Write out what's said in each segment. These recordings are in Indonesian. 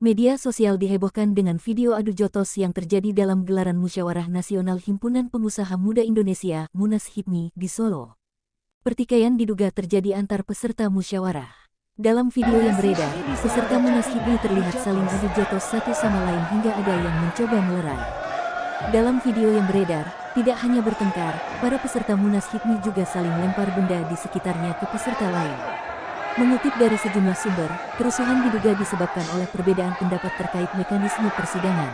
Media sosial dihebohkan dengan video adu jotos yang terjadi dalam gelaran Musyawarah Nasional Himpunan Pengusaha Muda Indonesia (Munas HIPMI) di Solo. Pertikaian diduga terjadi antar peserta musyawarah. Dalam video yang beredar, peserta Munas HIPMI terlihat saling adu jotos satu sama lain hingga ada yang mencoba melerai. Dalam video yang beredar, tidak hanya bertengkar, para peserta Munas HIPMI juga saling lempar benda di sekitarnya ke peserta lain. Mengutip dari sejumlah sumber, kerusuhan diduga disebabkan oleh perbedaan pendapat terkait mekanisme persidangan.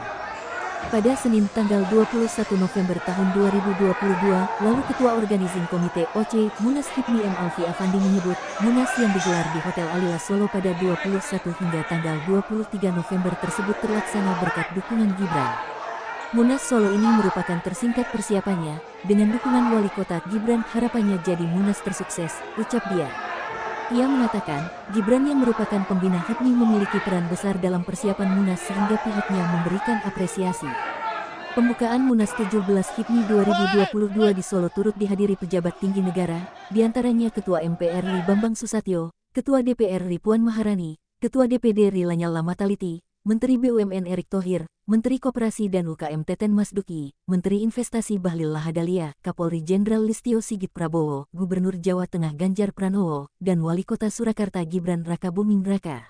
Pada Senin tanggal 21 November tahun 2022, lalu Ketua Organizing Komite OC Munas HIPMI M. Alfi Afandi menyebut, Munas yang digelar di Hotel Alila Solo pada 21 hingga tanggal 23 November tersebut terlaksana berkat dukungan Gibran. Munas Solo ini merupakan tersingkat persiapannya, dengan dukungan Wali Kota Gibran harapannya jadi Munas tersukses, ucap dia. Ia mengatakan, Gibran yang merupakan pembina HIPMI memiliki peran besar dalam persiapan Munas sehingga pihaknya memberikan apresiasi. Pembukaan Munas 17 HIPMI 2022 di Solo turut dihadiri pejabat tinggi negara, diantaranya Ketua MPR RI Bambang Susatyo, Ketua DPR RI Puan Maharani, Ketua DPD RI Lanyala Mataliti, Menteri BUMN Erick Thohir, Menteri Koperasi dan UKM Teten Masduki, Menteri Investasi Bahlil Lahadalia, Kapolri Jenderal Listio Sigit Prabowo, Gubernur Jawa Tengah Ganjar Pranowo, dan Wali Kota Surakarta Gibran Rakabuming Raka.